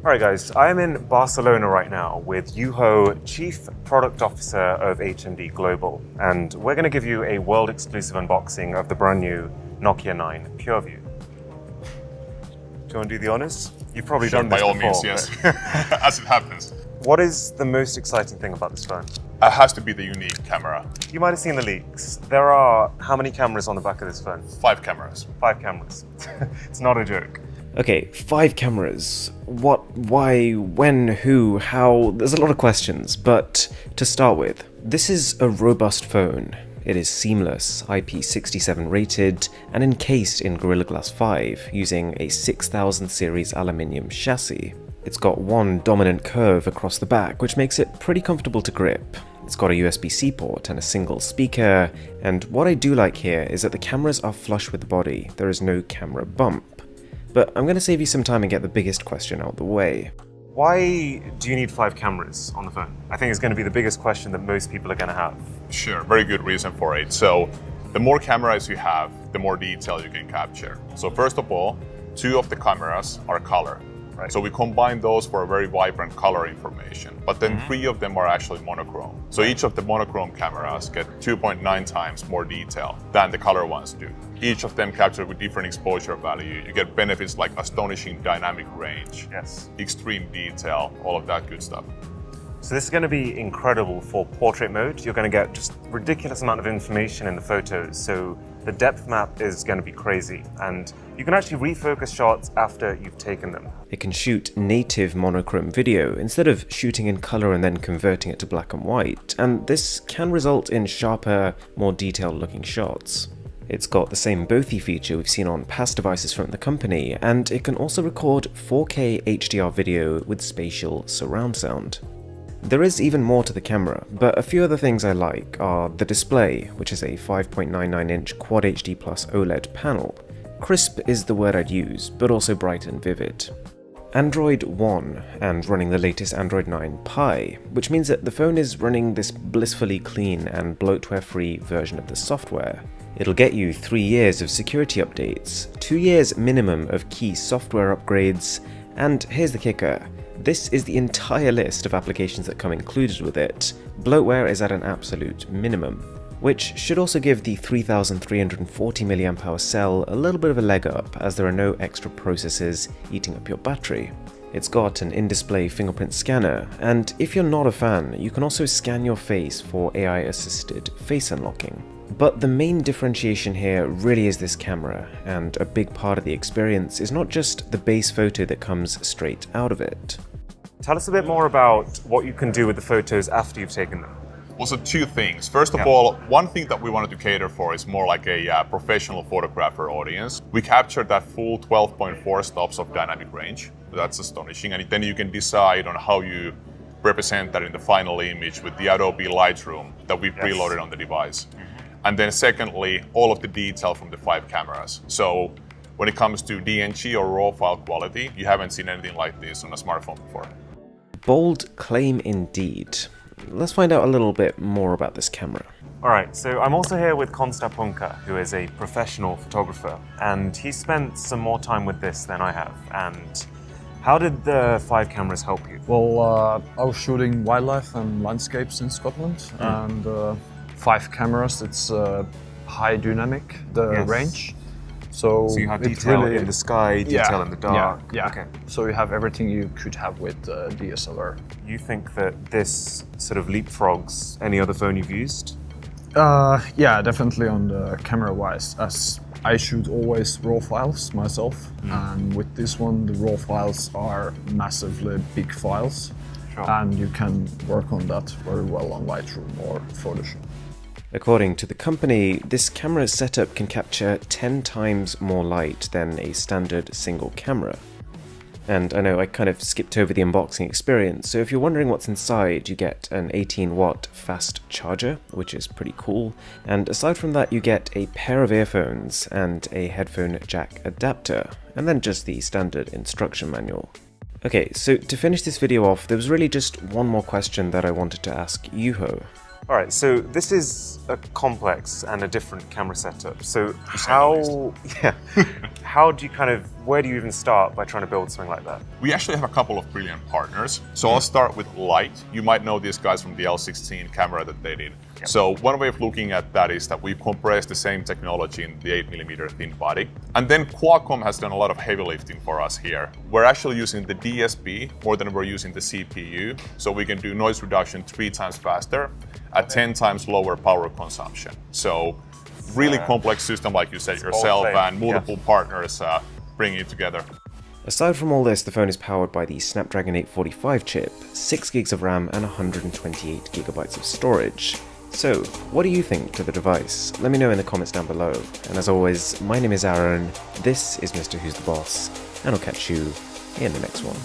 Alright guys, I am in Barcelona right now with Juho, Chief Product Officer of HMD Global, and we're going to give you a world exclusive unboxing of the brand new Nokia 9 PureView. Do you want to do the honors? You've probably done this before. By all means, yes, as it happens. What is the most exciting thing about this phone? It has to be the unique camera. You might have seen the leaks. There are how many cameras on the back of this phone? 5 cameras. 5 cameras. It's not a joke. Okay, 5 cameras. What, why, when, who, how? There's a lot of questions, but to start with, this is a robust phone. It is seamless, IP67 rated, and encased in Gorilla Glass 5 using a 6000 series aluminium chassis. It's got one dominant curve across the back, which makes it pretty comfortable to grip. It's got a USB-C port and a single speaker, and what I do like here is that the cameras are flush with the body. There is no camera bump. But I'm going to save you some time and get the biggest question out of the way. Why do you need 5 cameras on the phone? I think it's going to be the biggest question that most people are going to have. Sure, very good reason for it. So the more cameras you have, the more detail you can capture. So first of all, 2 of the cameras are color. Right. So we combine those for a very vibrant color information, but then 3 of them are actually monochrome. So each of the monochrome cameras get 2.9 times more detail than the color ones do. Each of them captured with different exposure value. You get benefits like astonishing dynamic range, extreme detail, all of that good stuff. So this is going to be incredible for portrait mode. You're going to get just ridiculous amount of information in the photos. So the depth map is going to be crazy, and you can actually refocus shots after you've taken them. It can shoot native monochrome video instead of shooting in color and then converting it to black and white, and this can result in sharper, more detailed looking shots. It's got the same Bothy feature we've seen on past devices from the company, and it can also record 4K HDR video with spatial surround sound. There is even more to the camera, but a few other things I like are the display, which is a 5.99-inch Quad HD Plus OLED panel. Crisp is the word I'd use, but also bright and vivid. Android One, and running the latest Android 9 Pie, which means that the phone is running this blissfully clean and bloatware-free version of the software. It'll get you 3 years of security updates, 2 years minimum of key software upgrades, and here's the kicker. This is the entire list of applications that come included with it. Bloatware is at an absolute minimum, which should also give the 3340 mAh cell a little bit of a leg up, as there are no extra processes eating up your battery. It's got an in-display fingerprint scanner, and if you're not a fan, you can also scan your face for AI-assisted face unlocking. But the main differentiation here really is this camera, and a big part of the experience is not just the base photo that comes straight out of it. Tell us a bit more about what you can do with the photos after you've taken them. Also 2 things. First of all, one thing that we wanted to cater for is more like a professional photographer audience. We captured that full 12.4 stops of dynamic range. That's astonishing, and then you can decide on how you represent that in the final image with the Adobe Lightroom that we preloaded on the device. And then secondly, all of the detail from the 5 cameras. So when it comes to DNG or RAW file quality, you haven't seen anything like this on a smartphone before. Bold claim indeed. Let's find out a little bit more about this camera. Alright, so I'm also here with Konsta, who is a professional photographer, and he spent some more time with this than I have. And how did the 5 cameras help you? Well, I was shooting wildlife and landscapes in Scotland, and 5 cameras, it's high dynamic, the range. So you have detail really, in the sky, detail in the dark. Yeah. Okay. So you have everything you could have with DSLR. You think that this sort of leapfrogs any other phone you've used? Yeah, definitely on the camera-wise, as I shoot always RAW files myself, and with this one, the RAW files are massively big files, and you can work on that very well on Lightroom or Photoshop. According to the company, this camera setup can capture 10 times more light than a standard single camera. And I know I kind of skipped over the unboxing experience, so if you're wondering what's inside, you get an 18-watt fast charger, which is pretty cool, and aside from that you get a pair of earphones and a headphone jack adapter, and then just the standard instruction manual. Okay, so to finish this video off, there was really just one more question that I wanted to ask Juho. All right, so this is a complex and a different camera setup. So how do you where do you even start by trying to build something like that? We actually have a couple of brilliant partners. So I'll start with light. You might know these guys from the L16 camera that they did. Yep. So one way of looking at that is that we've compressed the same technology in the 8mm thin body. And then Qualcomm has done a lot of heavy lifting for us here. We're actually using the DSP more than we're using the CPU. So we can do noise reduction 3 times faster at 10 times lower power consumption. So really complex system, like you said yourself, and multiple partners bringing it together. Aside from all this, the phone is powered by the Snapdragon 845 chip, 6 gigs of RAM and 128 gigabytes of storage. So, what do you think to the device? Let me know in the comments down below. And as always, my name is Aaron, this is Mr. Who's the Boss, and I'll catch you in the next one.